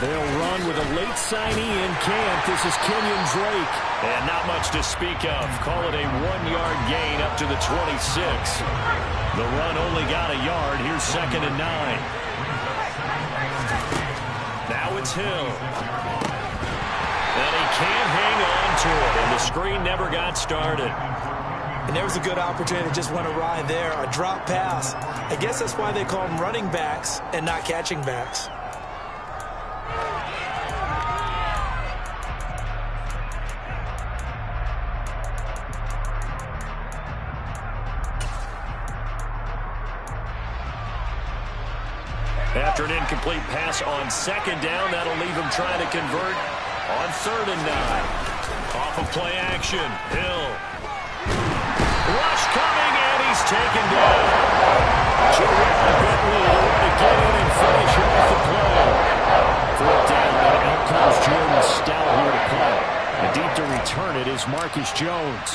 They'll run with a late signee in camp. This is Kenyon Drake. And not much to speak of. Call it a 1-yard gain up to the 26. The run only got a yard. Here's 2nd and 9. Now it's Hill. And he can't hang on to it. And the screen never got started. And there was a good opportunity to just went awry there. A drop pass. I guess that's why they call them running backs and not catching backs. After an incomplete pass on 2nd down, that'll leave him trying to convert on 3rd and 9. Off of play action, Hill. Rush coming, and he's taken down. Juwan Bentley to get in and finish off the play. 4th down, and out comes Jordan Stout here to punt. And deep to return it is Marcus Jones.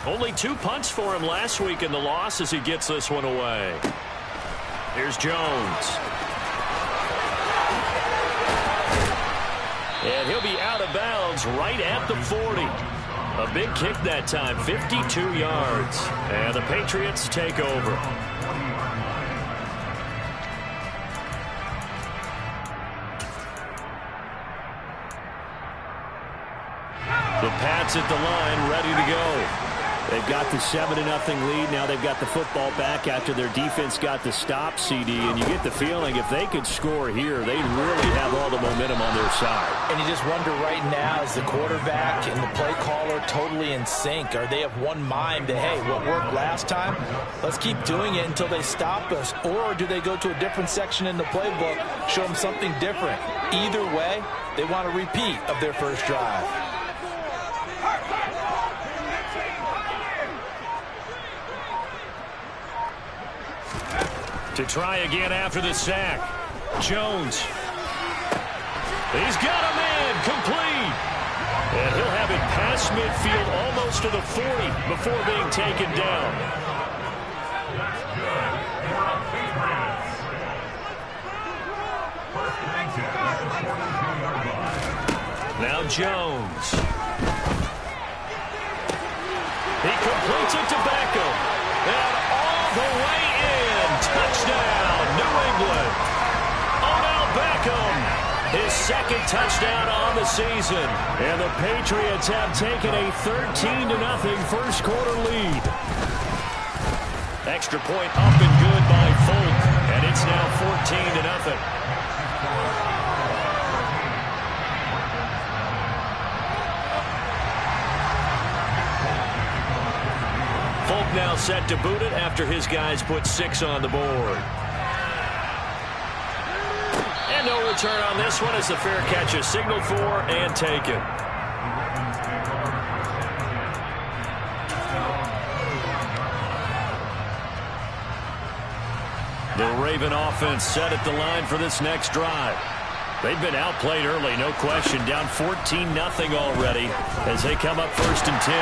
Only 2 punts for him last week in the loss as he gets this one away. Here's Jones. And he'll be out of bounds right at the 40. A big kick that time, 52 yards. And the Patriots take over. The Pats at the line, ready to go. They've got the 7-0 lead. Now they've got the football back after their defense got the stop, CD. And you get the feeling if they could score here, they'd really have all the momentum on their side. And you just wonder right now, is the quarterback and the play caller totally in sync? Are they of one mind that, hey, what worked last time? Let's keep doing it until they stop us. Or do they go to a different section in the playbook, show them something different? Either way, they want a repeat of their first drive. To try again after the sack. Jones. He's got a man complete. And he'll have it past midfield almost to the 40 before being taken down. Now Jones. He completes it to Beckham. And all the way in. Touchdown, New England. Odell Beckham, his 2nd touchdown on the season. And the Patriots have taken a 13-0 first quarter lead. Extra point up and good by Folk. And it's now 14-0. Folk now set to boot it after his guys put 6 on the board. And no return on this one as the fair catch is signaled for and taken. The Raven offense set at the line for this next drive. They've been outplayed early, no question. Down 14-0 already as they come up 1st and 10.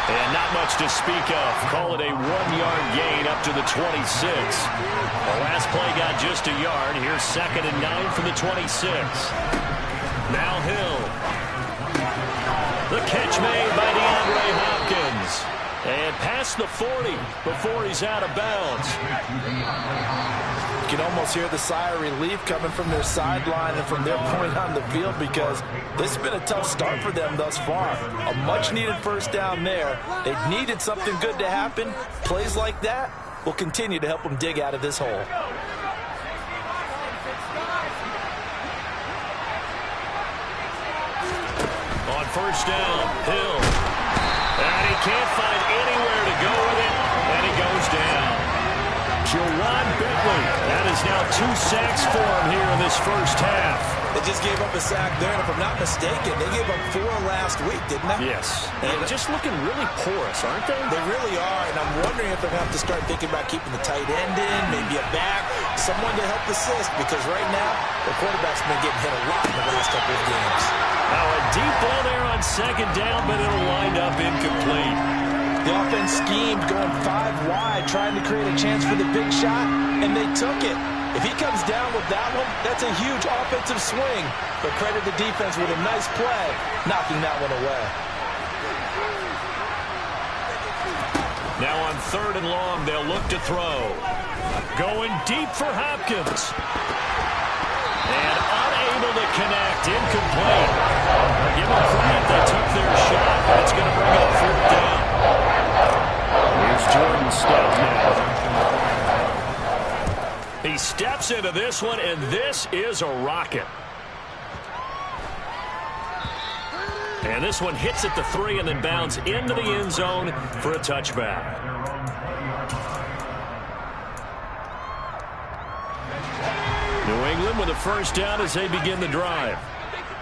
And not much to speak of. Call it a 1-yard gain up to the 26. The last play got just a yard. Here's 2nd and 9 from the 26. Now Hill. The catch made by DeAndre Hopkins. And past the 40 before he's out of bounds. You can almost hear the sigh of relief coming from their sideline and from their point on the field because this has been a tough start for them thus far. A much-needed first down there. They needed something good to happen. Plays like that will continue to help them dig out of this hole. On 1st down, Hill. And he can't find anywhere to go with it, and he goes down. Juwan Bentley. That is now 2 sacks for him here in this first half. They just gave up a sack there, and if I'm not mistaken, they gave up 4 last week, didn't they? Yes. And just looking really porous, aren't they? They really are, and I'm wondering if they're going to have to start thinking about keeping the tight end in, maybe a back, someone to help assist, because right now, the quarterback's been getting hit a lot in the last couple of games. Now a deep ball there on 2nd down, but it'll wind up incomplete. The offense schemed, going 5 wide, trying to create a chance for the big shot, and they took it. If he comes down with that one, that's a huge offensive swing. But credit the defense with a nice play, knocking that one away. Now on 3rd and long, they'll look to throw. Going deep for Hopkins. And unable to connect. Incomplete. Give them credit. They took their shot. That's going to bring up 4th down. Here's Jordan Stout now. He steps into this one, and this is a rocket. And this one hits at the 3 and then bounds into the end zone for a touchback. New England with a first down as they begin the drive.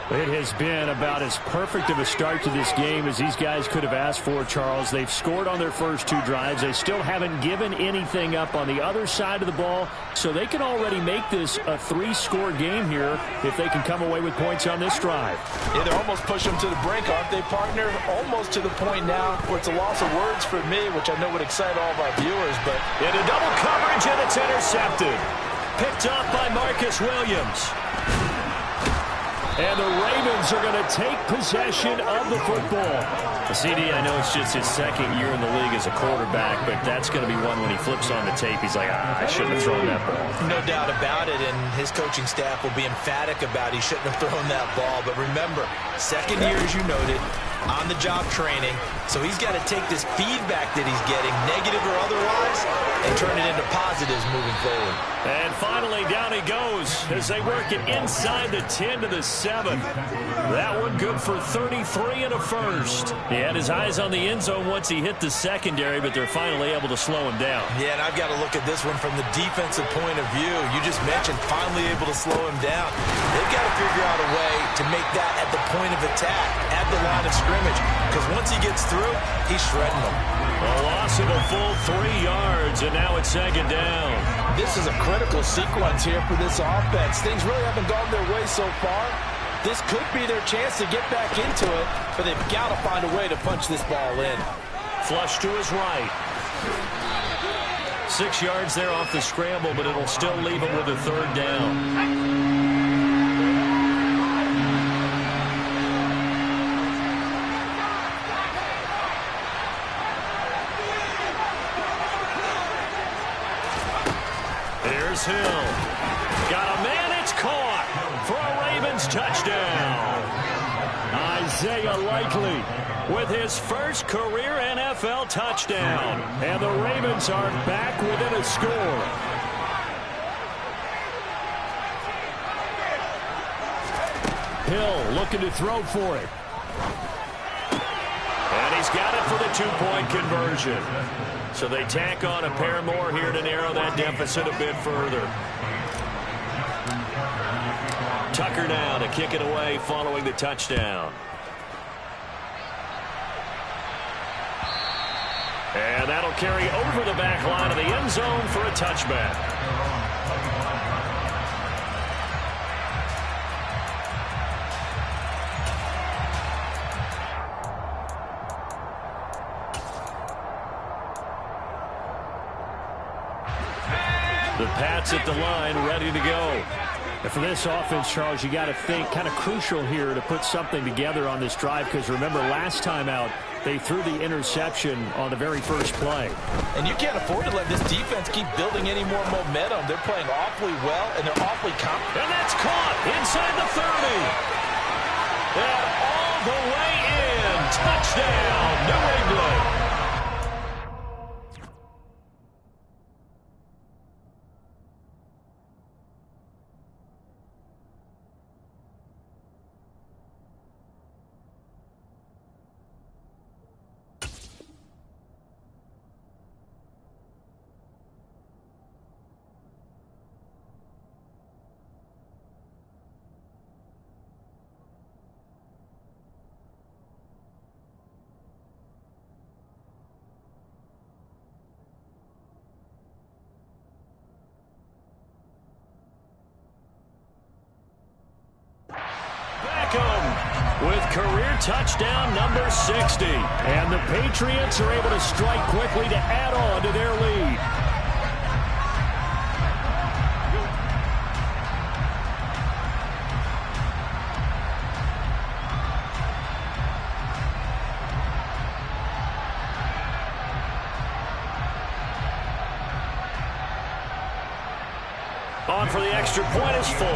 It has been about as perfect of a start to this game as these guys could have asked for, Charles. They've scored on their first 2 drives. They still haven't given anything up on the other side of the ball, so they can already make this a 3-score game here if they can come away with points on this drive. Yeah, they're almost pushing them to the brink, aren't they, partner? Almost to the point now where it's a loss of words for me, which I know would excite all of our viewers. But into double coverage, and it's intercepted. Picked up by Marcus Williams. And the Ravens are going to take possession of the football. CD, I know it's just his 2nd year in the league as a quarterback, but that's going to be one when he flips on the tape, he's like, I shouldn't have thrown that ball. No doubt about it, and his coaching staff will be emphatic about he shouldn't have thrown that ball. But remember, 2nd year, as you noted, on-the-job training, so he's got to take this feedback that he's getting, negative or otherwise, and turn it into positives moving forward. And finally, down he goes as they work it inside the 10 to the 7. That one good for 33 and a first. He had his eyes on the end zone once he hit the secondary, but they're finally able to slow him down. Yeah, and I've got to look at this one from the defensive point of view. You just mentioned finally able to slow him down. They've got to figure out a way to make that at the point of attack, at the line of scrimmage, because once he gets through, he's shredding them. A loss of a full 3 yards, and now it's 2nd down. This is a critical sequence here for this offense. Things really haven't gone their way so far. This could be their chance to get back into it, but they've got to find a way to punch this ball in. Flush to his right. 6 yards there off the scramble, but it'll still leave him with a 3rd down. Here's Hill. Got a man, it's caught for a Ravens touchdown. Isaiah Likely with his first career NFL touchdown. And the Ravens are back within a score. Hill looking to throw for it. And he's got it for the 2-point conversion. So they tack on a pair more here to narrow that deficit a bit further. Tucker now to kick it away following the touchdown. And that'll carry over the back line of the end zone for a touchback. The Pats at the line, ready to go. And for this offense, Charles, you got to think kind of crucial here to put something together on this drive, because remember last time out they threw the interception on the very first play. And you can't afford to let this defense keep building any more momentum. They're playing awfully well, and they're awfully confident. And that's caught inside the 30. And all the way in. Touchdown, New England. With career touchdown number 60. And the Patriots are able to strike quickly to add on to their lead. On for the extra point is Folk.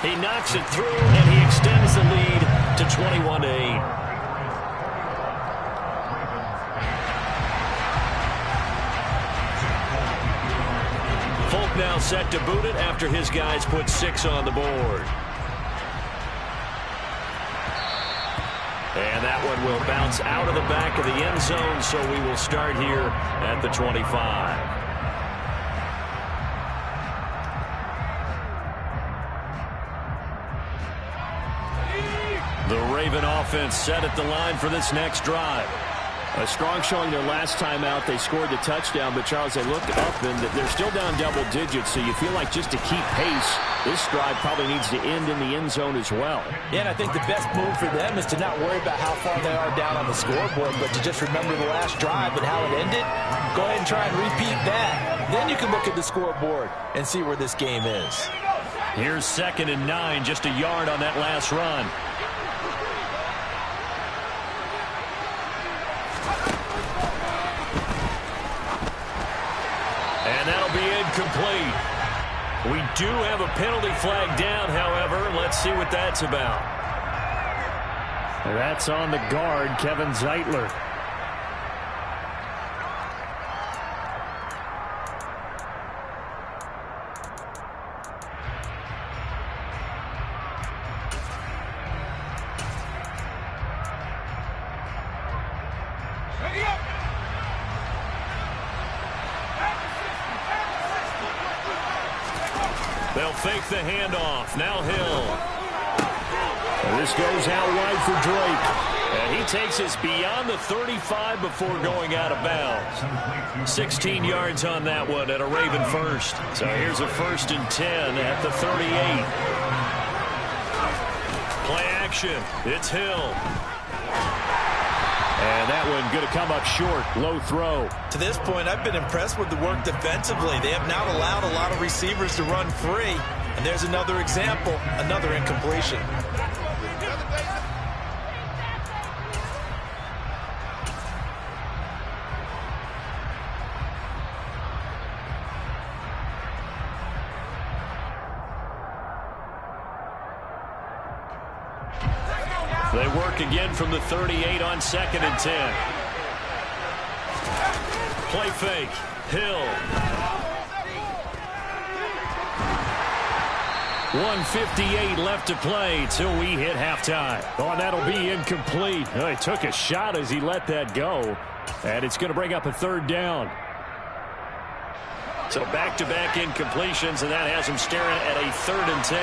He knocks it through, and he extends the lead to 21-8. Folk now set to boot it after his guys put 6 on the board. And that one will bounce out of the back of the end zone, so we will start here at the 25. The Raven offense set at the line for this next drive. A strong showing their last time out. They scored the touchdown, but Charles, they look up and they're still down double digits, so you feel like just to keep pace, this drive probably needs to end in the end zone as well. Yeah, and I think the best move for them is to not worry about how far they are down on the scoreboard, but to just remember the last drive and how it ended. Go ahead and try and repeat that. Then you can look at the scoreboard and see where this game is. Here's 2nd and 9, just a yard on that last run. And that'll be incomplete. We do have a penalty flag down, however. Let's see what that's about. That's on the guard, Kevin Zeitler. They'll fake the handoff. Now Hill. And this goes out wide for Drake. And he takes us beyond the 35 before going out of bounds. 16 yards on that one at a Raven first. So here's a 1st and 10 at the 38. Play action. It's Hill. And that one going to come up short. Low throw. To this point, I've been impressed with the work defensively. They have not allowed a lot of receivers to run free. And there's another example, another incompletion. They work again from the 38 on 2nd and 10. Play fake. Hill. 1:58 left to play till we hit halftime. Oh, and that'll be incomplete. Oh, he took a shot as he let that go. And it's going to bring up a 3rd down. So back-to-back incompletions, and that has him staring at a 3rd and 10.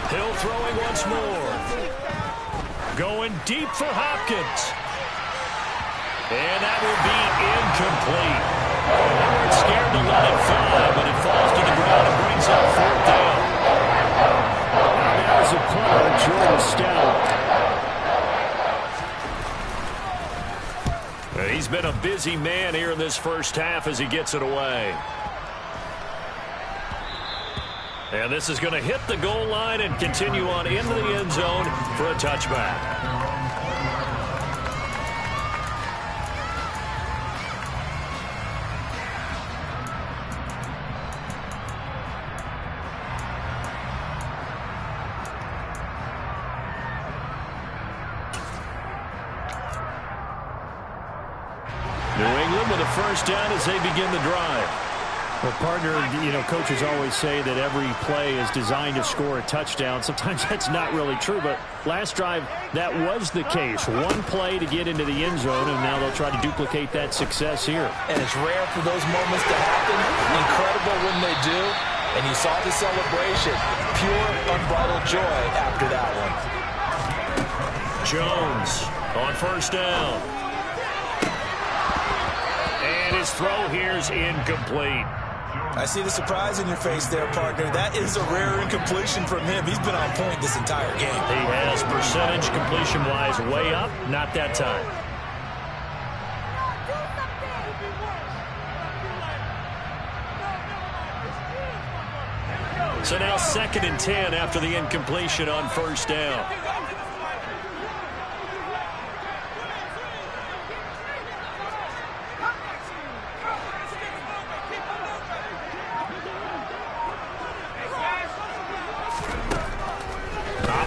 Hill throwing once more. Going deep for Hopkins. And that will be incomplete. They weren't scared to let it fly, but it falls to the ground and brings up 4th down. That was a punter, Jordan Stout. He's been a busy man here in this first half as he gets it away. And this is going to hit the goal line and continue on into the end zone for a touchback. New England with a 1st down as they begin the drive. Well, partner, you know, coaches always say that every play is designed to score a touchdown. Sometimes that's not really true, but last drive, that was the case. One play to get into the end zone, and now they'll try to duplicate that success here. And it's rare for those moments to happen. Incredible when they do. And you saw the celebration. Pure, unbridled joy after that one. Jones on 1st down. And his throw here's incomplete. I see the surprise in your face there, partner. That is a rare incompletion from him. He's been on point this entire game. He has percentage completion-wise way up. Not that time. So now 2nd and 10 after the incompletion on 1st down.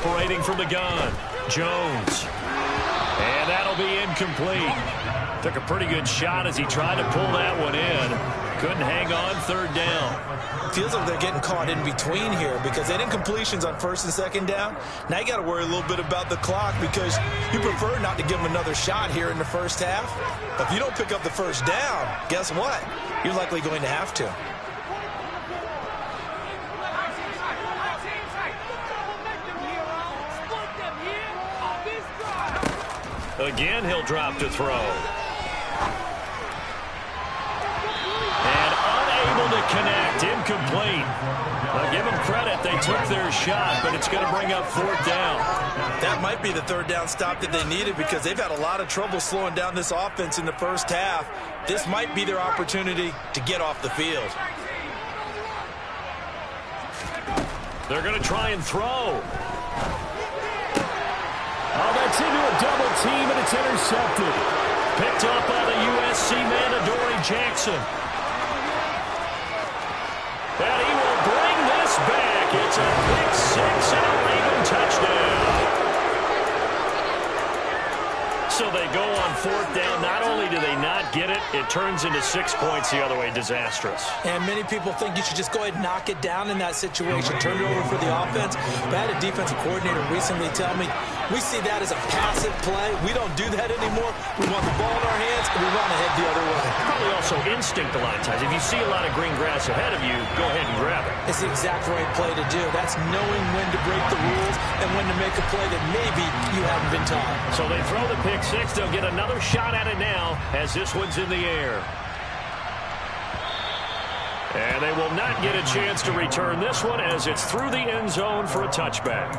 operating from the gun. Jones. And that'll be incomplete. Took a pretty good shot as he tried to pull that one in. Couldn't hang on, third down. Feels like they're getting caught in between here because they didn't incompletions on first and second down. Now you got to worry a little bit about the clock because you prefer not to give them another shot here in the first half. But if you don't pick up the first down, guess what? You're likely going to have to. Again, he'll drop to throw. And unable to connect. Incomplete. I'll give them credit. They took their shot, but it's going to bring up fourth down. That might be the third down stop that they needed because they've had a lot of trouble slowing down this offense in the first half. This might be their opportunity to get off the field. They're going to try and throw. Oh, that's into a double team, and it's intercepted. Picked up by the USC man, Adoree Jackson. And he will bring this back. It's a pick six and a Raven touchdown. So they go on fourth down. Not only do they not get it, it turns into 6 points the other way. Disastrous. And many people think you should just go ahead and knock it down in that situation. Turn it over for the offense. But I had a defensive coordinator recently tell me, we see that as a passive play. We don't do that anymore. We want the ball in our hands, and we want to head the other way. Probably also instinct a lot of times. If you see a lot of green grass ahead of you, go ahead and grab it. It's the exact right play to do. That's knowing when to break the rules and when to make a play that maybe you haven't been taught. So they throw the pick six. They'll get another shot at it now as this one's in the air. And they will not get a chance to return this one as it's through the end zone for a touchback.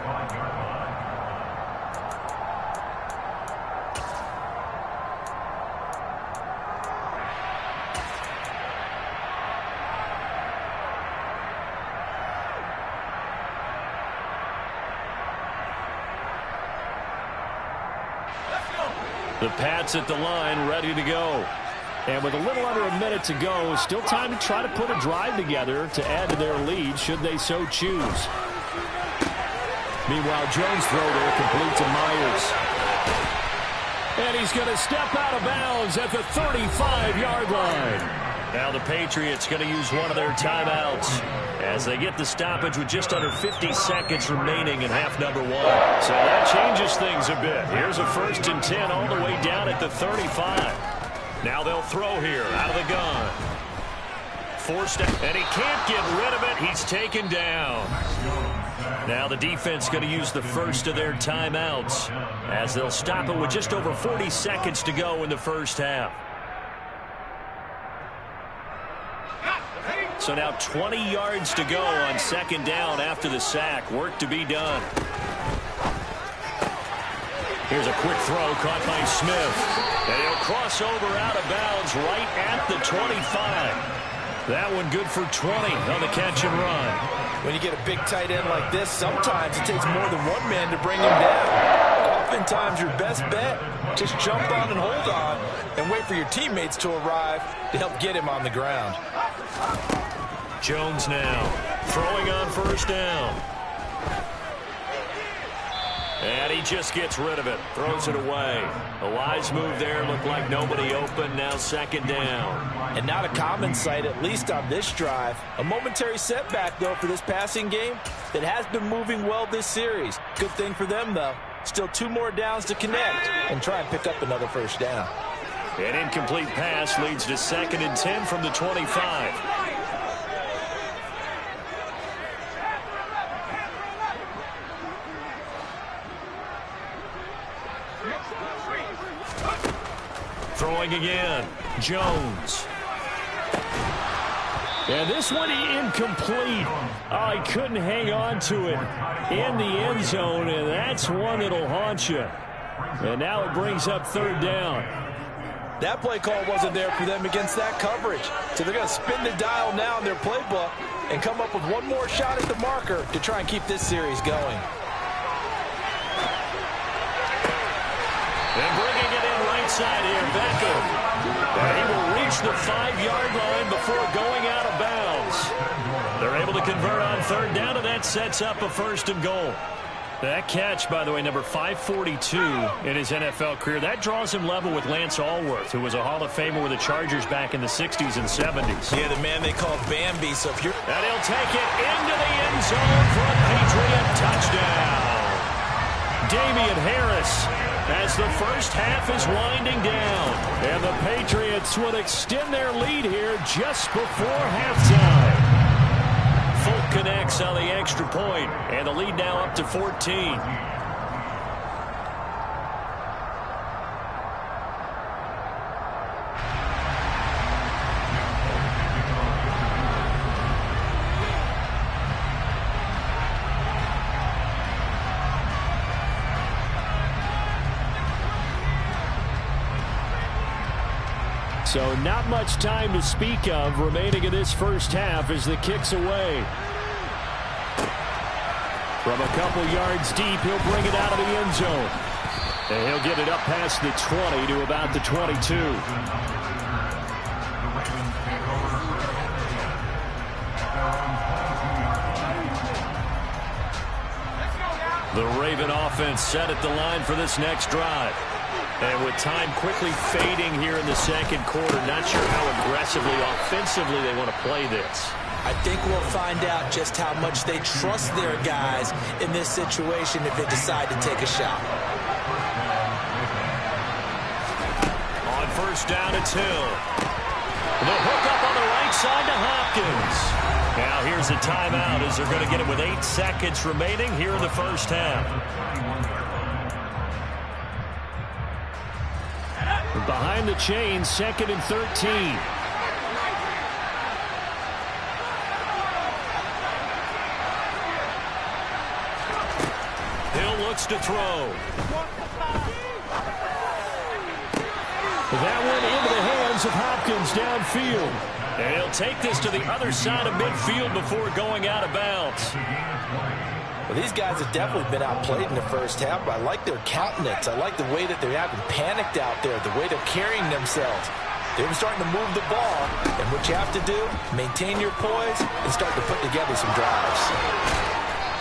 The Pats at the line, ready to go. And with a little under a minute to go, still time to try to put a drive together to add to their lead, should they so choose. Meanwhile, Jones' throw there complete to Myers. And he's going to step out of bounds at the 35-yard line. Now the Patriots going to use one of their timeouts as they get the stoppage with just under 50 seconds remaining in half number one. So that changes things a bit. Here's a 1st and 10 all the way down at the 35. Now they'll throw here out of the gun. Forced out, and he can't get rid of it. He's taken down. Now the defense going to use the first of their timeouts as they'll stop it with just over 40 seconds to go in the first half. So now 20 yards to go on second down after the sack. Work to be done. Here's a quick throw caught by Smith. And he'll cross over out of bounds right at the 25. That one good for 20 on the catch and run. When you get a big tight end like this, sometimes it takes more than one man to bring him down. Oftentimes your best bet, just jump on and hold on and wait for your teammates to arrive to help get him on the ground. Jones now throwing on first down. And he just gets rid of it. Throws it away. A wise move there. Looked like nobody open. Now second down. And not a common sight, at least on this drive. A momentary setback, though, for this passing game that has been moving well this series. Good thing for them, though. Still 2 more downs to connect and try and pick up another first down. An incomplete pass leads to 2nd and 10 from the 25. Throwing again, Jones. And this one incomplete. Oh, he couldn't hang on to it in the end zone, and that's one that'll haunt you. And now it brings up third down. That play call wasn't there for them against that coverage. So they're going to spin the dial now in their playbook and come up with one more shot at the marker to try and keep this series going. And bringing it in right side here, Beckham. And he will reach the 5-yard line before going out of bounds. They're able to convert on third down, and that sets up a 1st and goal. That catch, by the way, number 542 in his NFL career, that draws him level with Lance Allworth, who was a Hall of Famer with the Chargers back in the 60s and 70s. Yeah, the man they call Bambi. So if you're... And he'll take it into the end zone for a Patriot touchdown. Damian Harris, as the first half is winding down. And the Patriots will extend their lead here just before halftime. Folk connects on the extra point, and the lead now up to 14. So not much time to speak of remaining in this first half as the kick's away. From a couple yards deep, he'll bring it out of the end zone. And he'll get it up past the 20 to about the 22. The Raven offense set at the line for this next drive. And with time quickly fading here in the second quarter, not sure how aggressively, offensively they want to play this. I think we'll find out just how much they trust their guys in this situation if they decide to take a shot. On first down, it's Hill. The hook up on the right side to Hopkins. Now here's a timeout as they're going to get it with 8 seconds remaining here in the first half. Behind the chain, 2nd and 13. Hill looks to throw. That went into the hands of Hopkins downfield. And he'll take this to the other side of midfield before going out of bounds. Well, these guys have definitely been outplayed in the first half, but I like their countenance. I like the way that they're having panicked out there, the way they're carrying themselves. They're starting to move the ball, and what you have to do, maintain your poise and start to put together some drives.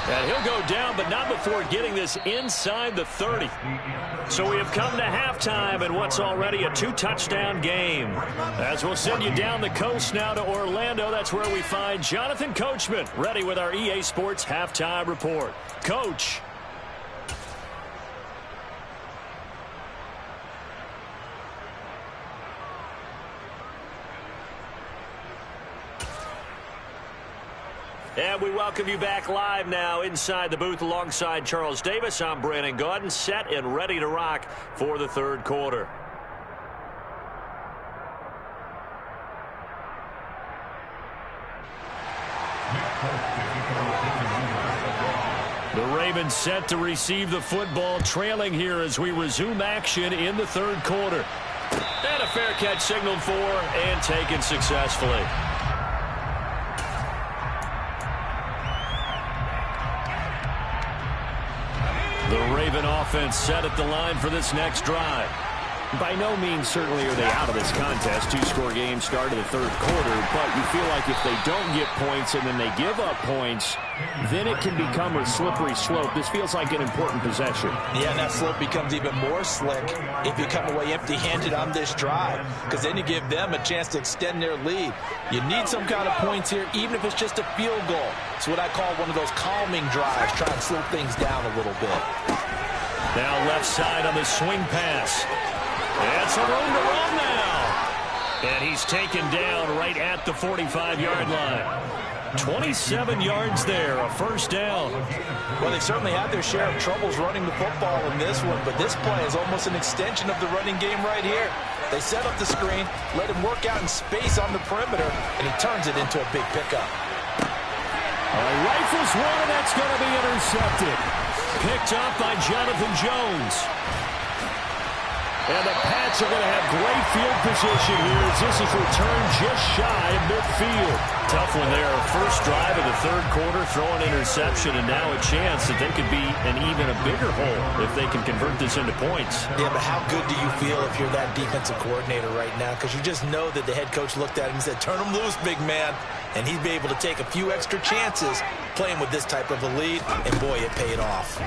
And he'll go down, but not before getting this inside the 30. So we have come to halftime in what's already a 2-touchdown game. As we'll send you down the coast now to Orlando, that's where we find Jonathan Coachman ready with our EA Sports Halftime Report. Coach. And we welcome you back live now inside the booth alongside Charles Davis. I'm Brandon Gaudin, set and ready to rock for the third quarter. The Ravens set to receive the football, trailing here as we resume action in the third quarter. And a fair catch signaled for and taken successfully. The Raven offense set at the line for this next drive. By no means certainly are they out of this contest. 2-score game start of the third quarter, but you feel like if they don't get points and then they give up points, then it can become a slippery slope. This feels like an important possession. Yeah, and that slope becomes even more slick if you come away empty-handed on this drive, because then you give them a chance to extend their lead. You need some kind of points here, even if it's just a field goal. It's what I call one of those calming drives, try and slow things down a little bit. Now left side on the swing pass. And some room to run now. And he's taken down right at the 45-yard line. 27 yards there, a first down. Well, they certainly had their share of troubles running the football in this one, but this play is almost an extension of the running game right here. They set up the screen, let him work out in space on the perimeter, and he turns it into a big pickup. Rifles one, and that's going to be intercepted. Picked up by Jonathan Jones. And the Pats are going to have great field position here as this is returned just shy of midfield. Tough one there. First drive of the third quarter, throw an interception, and now a chance that they could be an even a bigger hole if they can convert this into points. Yeah, but how good do you feel if you're that defensive coordinator right now? Because you just know that the head coach looked at him and said, turn him loose, big man. And he'd be able to take a few extra chances playing with this type of a lead, and boy, it paid off.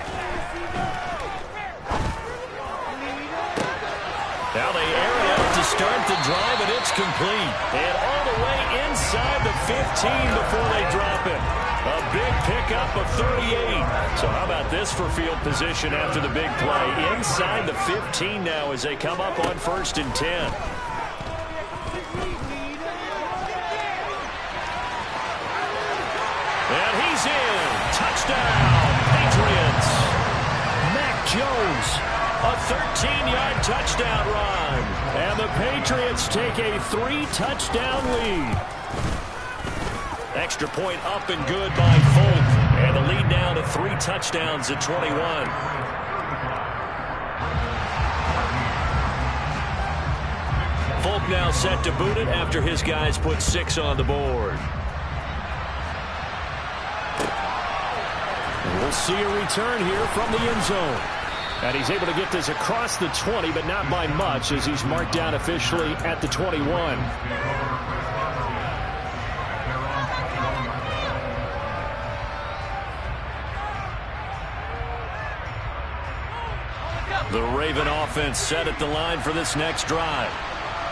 Now they air it out to start the drive, and it's complete. And all the way inside the 15 before they drop it. A big pickup of 38. So how about this for field position after the big play? Inside the 15 now as they come up on 1st and 10. And he's in. Touchdown, Patriots. Mac Jones. A 13-yard touchdown run. And the Patriots take a 3-touchdown lead. Extra point up and good by Folk. And the lead now to 3 touchdowns at 21. Folk now set to boot it after his guys put 6 on the board. We'll see a return here from the end zone. And he's able to get this across the 20, but not by much as he's marked down officially at the 21. The Raven offense set at the line for this next drive.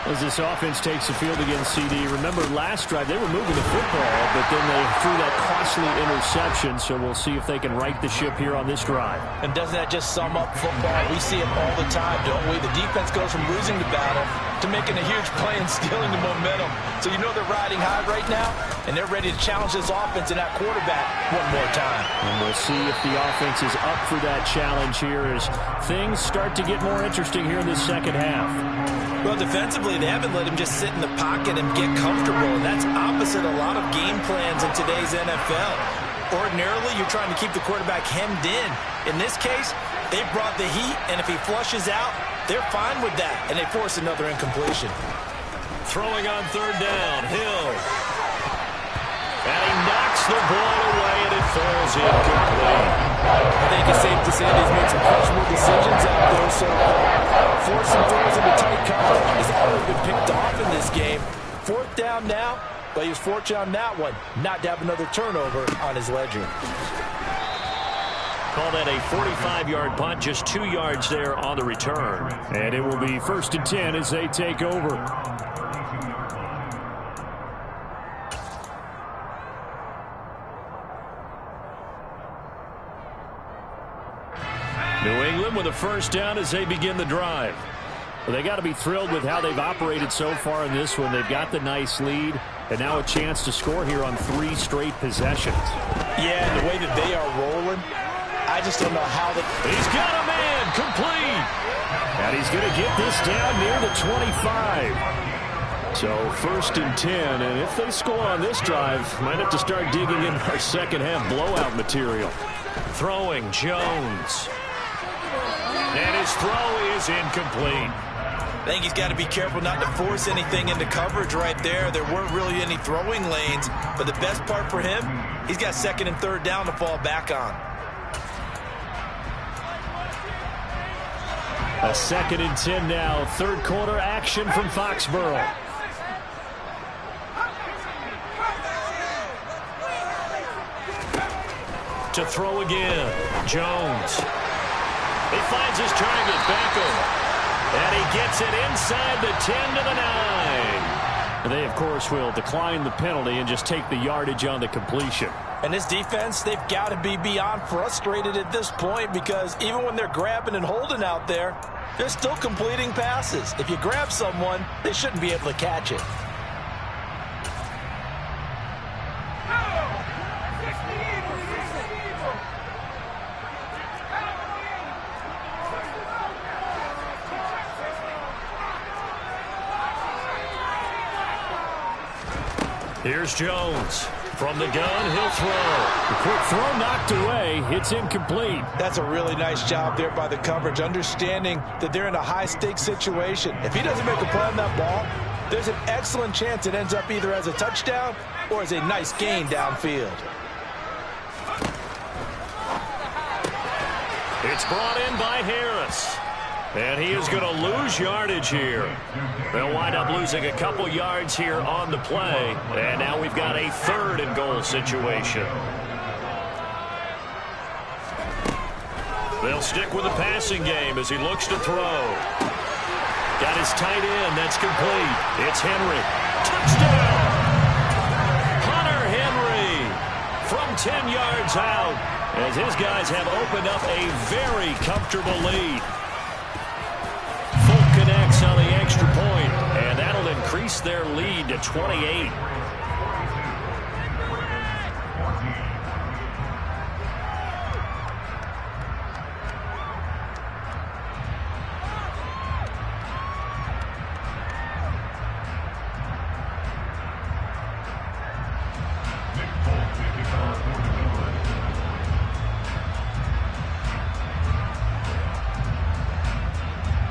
As this offense takes the field against CD, remember last drive they were moving the football, but then they threw that costly interception, so we'll see if they can right the ship here on this drive. And doesn't that just sum up football? We see it all the time, don't we? The defense goes from losing the battle to making a huge play and stealing the momentum. So you know they're riding high right now, and they're ready to challenge this offense and that quarterback one more time. And we'll see if the offense is up for that challenge here as things start to get more interesting here in the second half. Well, defensively, they haven't let him just sit in the pocket and get comfortable, and that's opposite a lot of game plans in today's NFL. Ordinarily, you're trying to keep the quarterback hemmed in. In this case, they brought the heat, and if he flushes out, they're fine with that, and they force another incompletion. Throwing on 3rd down, Hill. And he knocks the ball away, and it falls incomplete. I think it's safe to say that he's made some questionable decisions out there so far. Forcing throws into tight cover has already been picked off in this game. 4th down now, but he was fortunate on that one not to have another turnover on his ledger. Call that a 45-yard punt, just 2 yards there on the return. And it will be 1st and 10 as they take over. New England with a 1st down as they begin the drive. Well, they got to be thrilled with how they've operated so far in this one. They've got the nice lead, and now a chance to score here on 3 straight possessions. Yeah, and the way that they are rolling, I just don't know how they... He's got a man, complete. And he's going to get this down near the 25. So 1st and 10, and if they score on this drive, might have to start digging in our second half blowout material. Throwing, Jones. And his throw is incomplete. I think he's got to be careful not to force anything into coverage right there. There weren't really any throwing lanes, but the best part for him, he's got 2nd and 3rd down to fall back on. A 2nd and 10 now. 3rd quarter action from Foxborough. To throw again, Jones. He finds his target, Beckham. And he gets it inside the 10 to the 9. They, of course, will decline the penalty and just take the yardage on the completion. And this defense, they've got to be beyond frustrated at this point because even when they're grabbing and holding out there, they're still completing passes. If you grab someone, they shouldn't be able to catch it. Here's Jones. From the gun, he'll throw. The quick throw knocked away. It's incomplete. That's a really nice job there by the coverage, understanding that they're in a high-stakes situation. If he doesn't make a play on that ball, there's an excellent chance it ends up either as a touchdown or as a nice gain downfield. It's brought in by Harris. And he is going to lose yardage here. They'll wind up losing a couple yards here on the play. And now we've got a 3rd and goal situation. They'll stick with the passing game as he looks to throw. Got his tight end. That's complete. It's Henry. Touchdown! Hunter Henry from 10 yards out as his guys have opened up a very comfortable lead. Connects on the extra point, and that'll increase their lead to 28.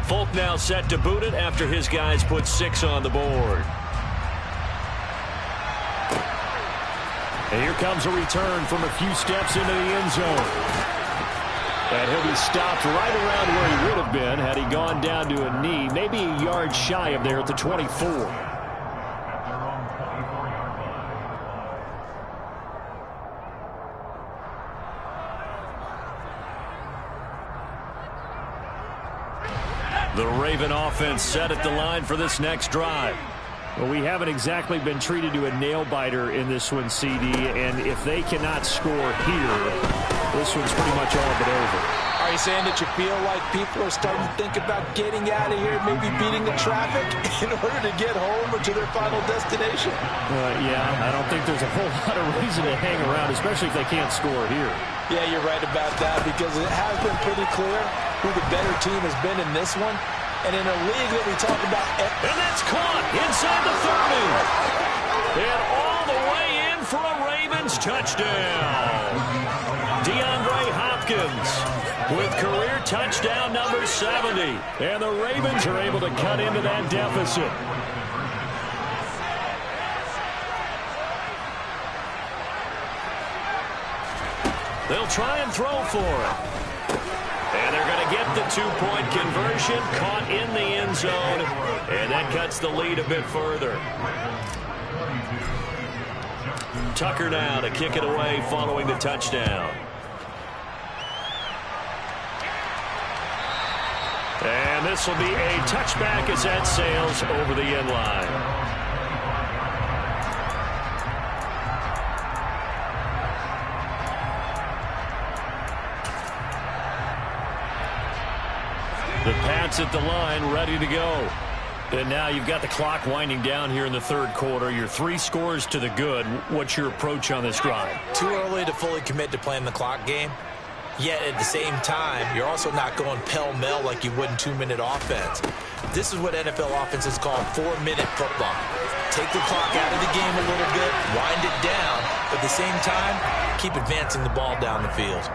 Folk now set to boot it after his guys put 6 on the board. And here comes a return from a few steps into the end zone. And he'll be stopped right around where he would have been had he gone down to a knee, maybe a yard shy of there at the 24. The Raven offense set at the line for this next drive. Well, we haven't exactly been treated to a nail-biter in this one, CD, and if they cannot score here, this one's pretty much all but over. Are you saying that you feel like people are starting to think about getting out of here, maybe beating the traffic in order to get home or to their final destination? Yeah, I don't think there's a whole lot of reason to hang around, especially if they can't score here. Yeah, you're right about that, because it has been pretty clear who the better team has been in this one. And in a league that we talk about... And that's caught inside the 30. And all the way in for a Ravens touchdown. DeAndre Hopkins with career touchdown number 70. And the Ravens are able to cut into that deficit. They'll try and throw for it. And they're going to get the 2-point conversion, caught in the end zone, and that cuts the lead a bit further. Tucker now to kick it away following the touchdown. And this will be a touchback as that sails over the end line. The Pats at the line, ready to go. And now you've got the clock winding down here in the 3rd quarter. Your 3 scores to the good. What's your approach on this drive? Too early to fully commit to playing the clock game. Yet at the same time, you're also not going pell-mell like you would in 2-minute offense. This is what NFL offenses call 4-minute football. Take the clock out of the game a little bit, wind it down, but at the same time, keep advancing the ball down the field.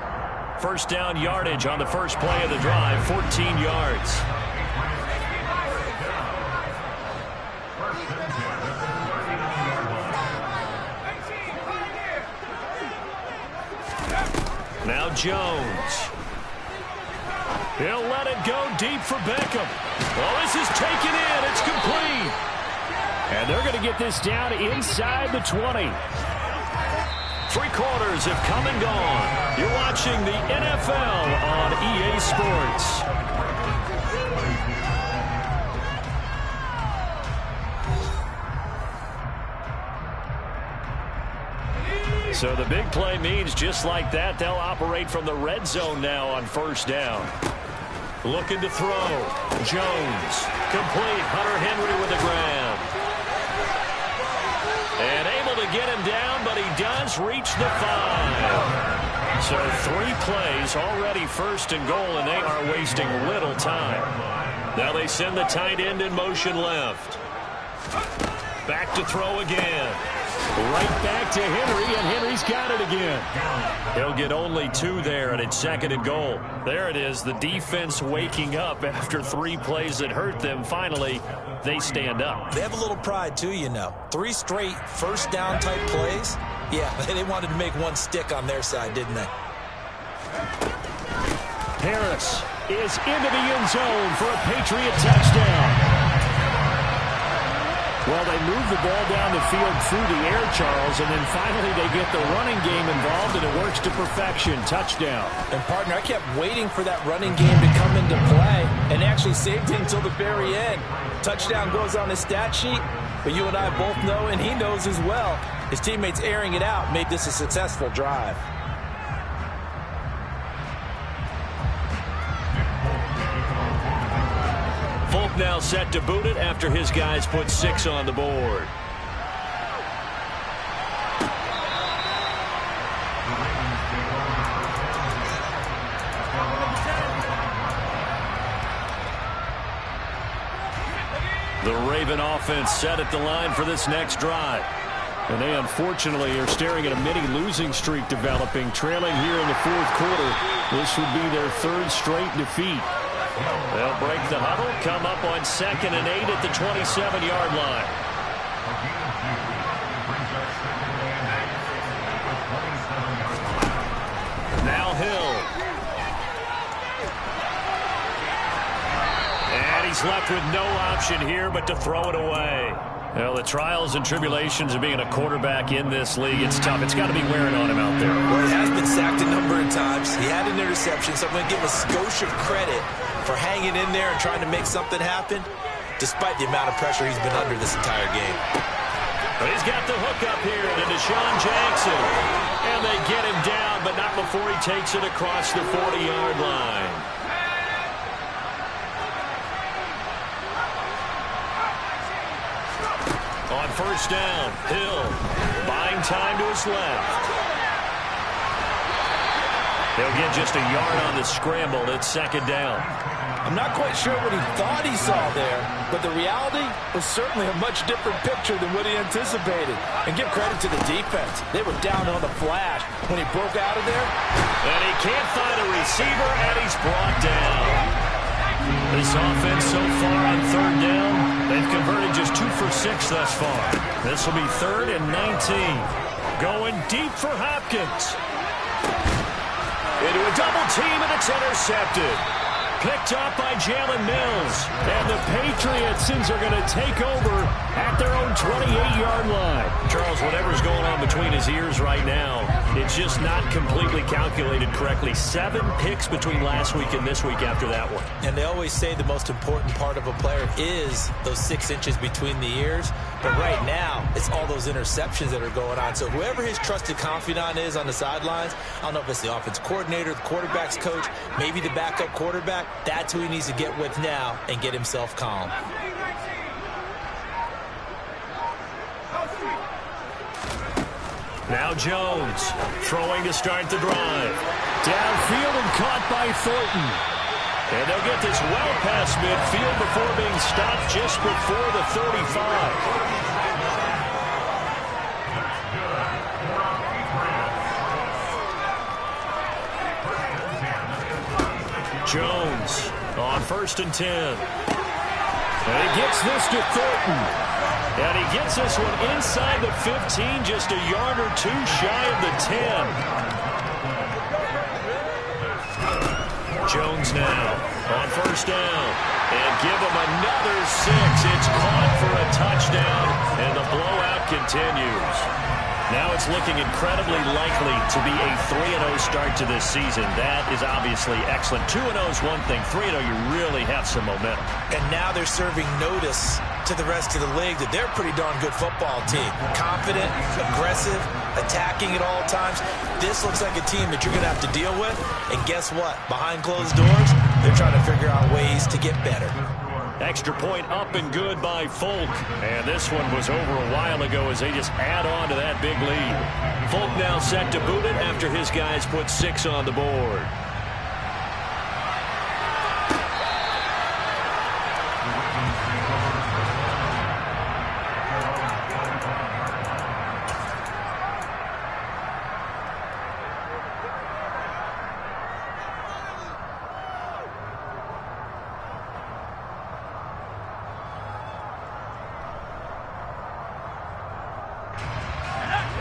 First down yardage on the first play of the drive, 14 yards. Now Jones. He'll let it go deep for Beckham. Well, this is taken in. It's complete. And they're going to get this down inside the 20. 3 quarters have come and gone. You're watching the NFL on EA Sports. So the big play means just like that, they'll operate from the red zone now on first down. Looking to throw. Jones. Complete. Hunter Henry with the grab. And able to get him down, but he does reach the 5. So 3 plays already first and goal, and they are wasting little time. Now they send the tight end in motion left. Back to throw again. Right back to Henry, and Henry's got it again. He'll get only 2 there, and it's 2nd and goal. There it is, the defense waking up after 3 plays that hurt them. Finally, they stand up. They have a little pride, too, you know. 3 straight first down type plays. Yeah, they wanted to make one stick on their side, didn't they? Harris is into the end zone for a Patriot touchdown. Well, they move the ball down the field through the air, Charles, and then finally they get the running game involved, and it works to perfection. Touchdown. And, partner, I kept waiting for that running game to come into play and actually saved it until the very end. Touchdown goes on his stat sheet, but you and I both know, and he knows as well, his teammates airing it out made this a successful drive. Folk now set to boot it after his guys put 6 on the board. The Raven offense set at the line for this next drive. And they unfortunately are staring at a mini losing streak developing, trailing here in the 4th quarter. This would be their 3rd straight defeat. They'll break the huddle, come up on 2nd and 8 at the 27-yard line. Now Hill. And he's left with no option here but to throw it away. Well, the trials and tribulations of being a quarterback in this league, it's tough. It's got to be wearing on him out there. Well, he has been sacked a number of times. He had an interception, so I'm going to give a skosh of credit for hanging in there and trying to make something happen, despite the amount of pressure he's been under this entire game. But he's got the hook up here to Deshaun Jackson. And they get him down, but not before he takes it across the 40-yard line. On 1st down, Hill buying time to his left. They'll get just a yard on the scramble. It's 2nd down. I'm not quite sure what he thought he saw there, but the reality was certainly a much different picture than what he anticipated. And give credit to the defense. They were down on the flash when he broke out of there. And he can't find a receiver, and he's brought down. This offense so far on 3rd down, they've converted just 2 for 6 thus far. This will be 3rd and 19. Going deep for Hopkins. Into a double team, and it's intercepted. Picked up by Jalen Mills. And the Patriots are going to take over at their own 28-yard line. Charles, whatever's going on between his ears right now, it's just not completely calculated correctly. 7 picks between last week and this week after that one. And they always say the most important part of a player is those 6 inches between the ears. But right now, it's all those interceptions that are going on. So whoever his trusted confidant is on the sidelines, I don't know if it's the offense coordinator, the quarterback's coach, maybe the backup quarterback, that's who he needs to get with now and get himself calm. Now Jones throwing to start the drive. Downfield and caught by Thornton. And they'll get this well past midfield before being stopped just before the 35. Jones on 1st and 10. And he gets this to Thornton. And he gets this one inside the 15, just a yard or 2 shy of the 10. Jones now on 1st down. And give him another 6. It's caught for a touchdown, and the blowout continues. Now it's looking incredibly likely to be a 3-0 start to this season. That is obviously excellent. 2-0 is one thing. 3-0, you really have some momentum. And now they're serving notice to the rest of the league that they're a pretty darn good football team. Confident, aggressive, attacking at all times. This looks like a team that you're going to have to deal with. And guess what? Behind closed doors, they're trying to figure out ways to get better. Extra point up and good by Folk. And this one was over a while ago as they just add on to that big lead. Folk now set to boot it after his guys put 6 on the board.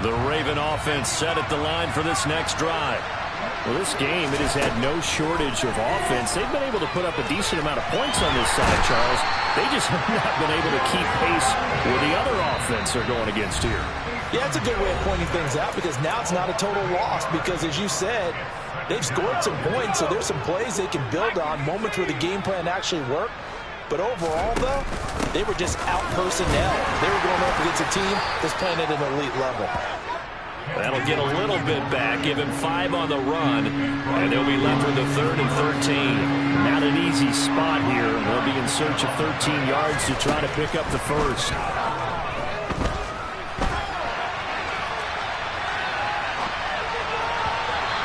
The Raven offense set at the line for this next drive. Well, this game, it has had no shortage of offense. They've been able to put up a decent amount of points on this side, Charles. They just have not been able to keep pace with the other offense they're going against here. Yeah, it's a good way of pointing things out because now it's not a total loss because, as you said, they've scored some points, so there's some plays they can build on, moments where the game plan actually worked. But overall, though, they were just out-personnel. They were going up against a team that's playing at an elite level. That'll get a little bit back, give him 5 on the run, and they'll be left with a 3rd and 13. Not an easy spot here. They'll be in search of 13 yards to try to pick up the first.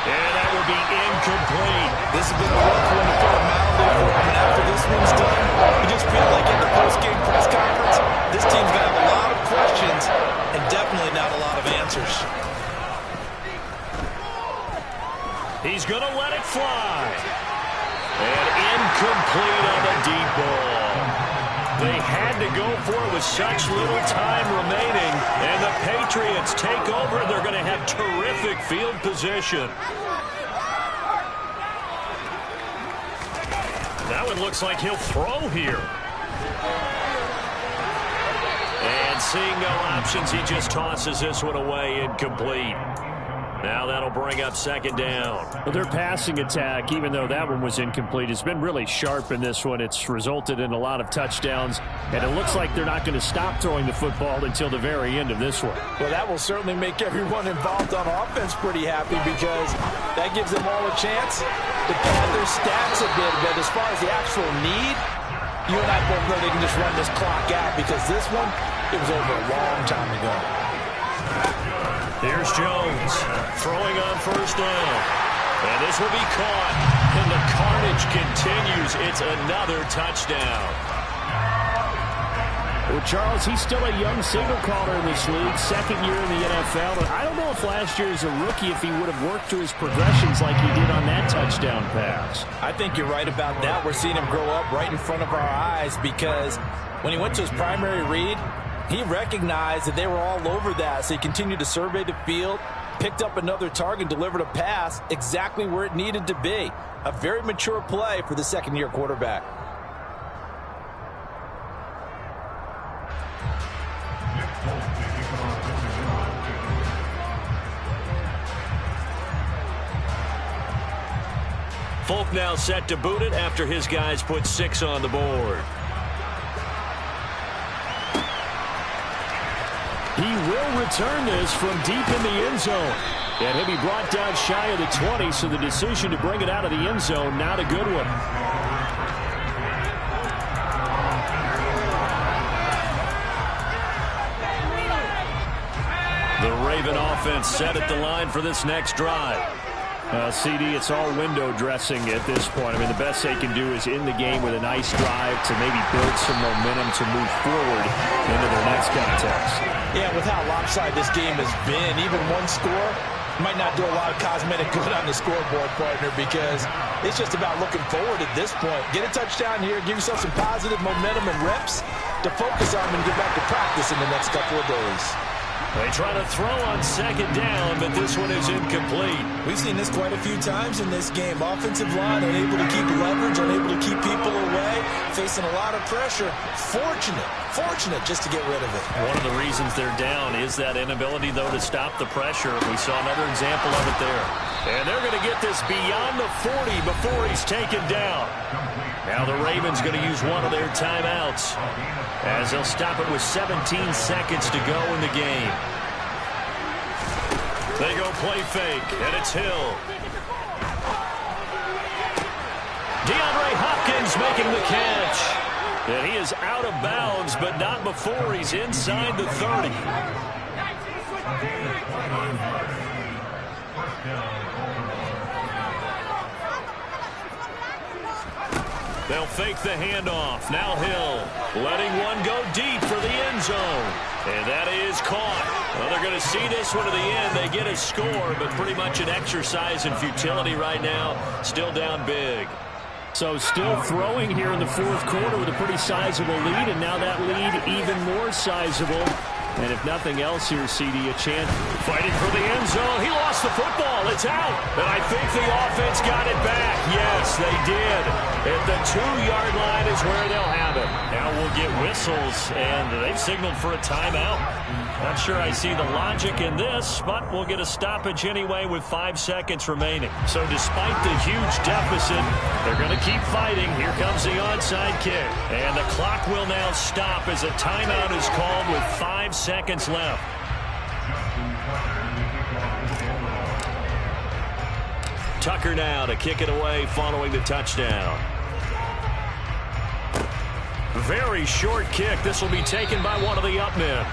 And that will be incomplete. This has been a rough one to put a Madden League for him, and after this one's done, you just feel like at the post-game press conference, this team's going to have a lot of questions and definitely not a lot of answers. He's going to let it fly. And incomplete on the deep ball. They had to go for it with such little time remaining. And the Patriots take over. They're going to have terrific field position. That one looks like he'll throw here. And seeing no options, he just tosses this one away, incomplete. Now that'll bring up 2nd down. Well, their passing attack, even though that one was incomplete, has been really sharp in this one. It's resulted in a lot of touchdowns, and it looks like they're not going to stop throwing the football until the very end of this one. Well, that will certainly make everyone involved on offense pretty happy because that gives them all a chance to pad their stats a bit. But as far as the actual need, you and I both know they can just run this clock out because this one, it was over a long time ago. Here's Jones throwing on 1st down. And this will be caught. And the carnage continues. It's another touchdown. Well, Charles, he's still a young signal caller in this league, 2nd year in the NFL. And I don't know if last year as a rookie, if he would have worked to his progressions like he did on that touchdown pass. I think you're right about that. We're seeing him grow up right in front of our eyes because when he went to his primary read, he recognized that they were all over that, so he continued to survey the field, picked up another target, delivered a pass exactly where it needed to be. A very mature play for the 2nd-year quarterback. Folk now set to boot it after his guys put 6 on the board. He will return this from deep in the end zone. And he'll be brought down shy of the 20, so the decision to bring it out of the end zone, not a good one. The Raven offense set at the line for this next drive. CD, it's all window dressing at this point. I mean, the best they can do is in the game with a nice drive to maybe build some momentum to move forward into their next contest. Yeah, with how lopsided this game has been, even one score might not do a lot of cosmetic good on the scoreboard, partner, because it's just about looking forward at this point. Get a touchdown here, give yourself some positive momentum and reps to focus on and get back to practice in the next couple of days. They try to throw on 2nd down, but this one is incomplete. We've seen this quite a few times in this game. Offensive line unable to keep leverage, unable to keep people away, facing a lot of pressure. Fortunate just to get rid of it. One of the reasons they're down is that inability, though, to stop the pressure. We saw another example of it there. And they're going to get this beyond the 40 before he's taken down. Now the Ravens going to use one of their timeouts as they'll stop it with 17 seconds to go in the game. They go play fake, and it's Hill. DeAndre Hopkins making the catch. And he is out of bounds, but not before he's inside the 30. They'll fake the handoff. Now Hill letting one go deep for the end zone. And that is caught. Well, they're going to see this one to the end. They get a score, but pretty much an exercise in futility right now. Still down big. So still throwing here in the 4th quarter with a pretty sizable lead, and now that lead even more sizable And if nothing else here, CD, a chance. Fighting for the end zone. He lost the football. It's out. And I think the offense got it back. Yes, they did. At the 2-yard line is where they'll have it. Now we'll get whistles, and they've signaled for a timeout. Not sure I see the logic in this, but we'll get a stoppage anyway with 5 seconds remaining. So despite the huge deficit, they're going to keep fighting. Here comes the onside kick. And the clock will now stop as a timeout is called with 5 seconds left. Tucker now to kick it away following the touchdown. Very short kick. This will be taken by one of the up men.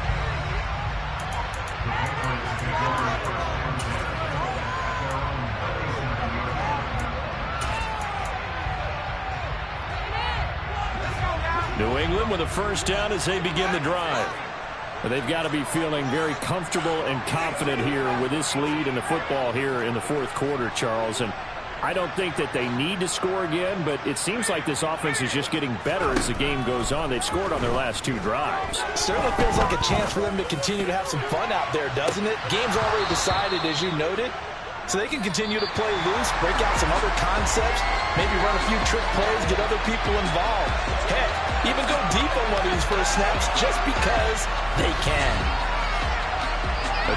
New England with a first down as they begin the drive. They've got to be feeling very comfortable and confident here with this lead in the football here in the fourth quarter, Charles. And I don't think that they need to score again, but it seems like this offense is just getting better as the game goes on. They've scored on their last 2 drives. Certainly feels like a chance for them to continue to have some fun out there, doesn't it? Game's already decided, as you noted. So they can continue to play loose, break out some other concepts, maybe run a few trick plays, get other people involved. Heck, even go deep on one of these first snaps just because they can.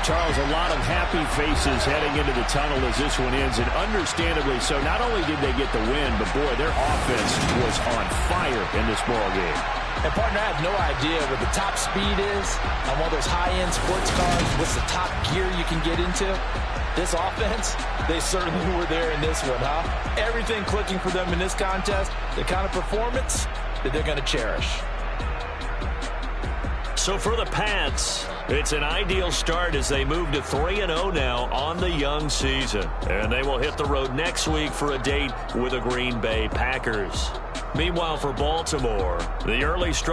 Charles, a lot of happy faces heading into the tunnel as this one ends, and understandably so. Not only did they get the win, but boy, their offense was on fire in this ball game. And partner, I have no idea what the top speed is on one of those high-end sports cars. What's the top gear you can get into? This offense, they certainly were there in this one, huh? Everything clicking for them in this contest, the kind of performance that they're going to cherish. So for the Pats, it's an ideal start as they move to 3-0 now on the young season. And they will hit the road next week for a date with the Green Bay Packers. Meanwhile, for Baltimore, the early struggle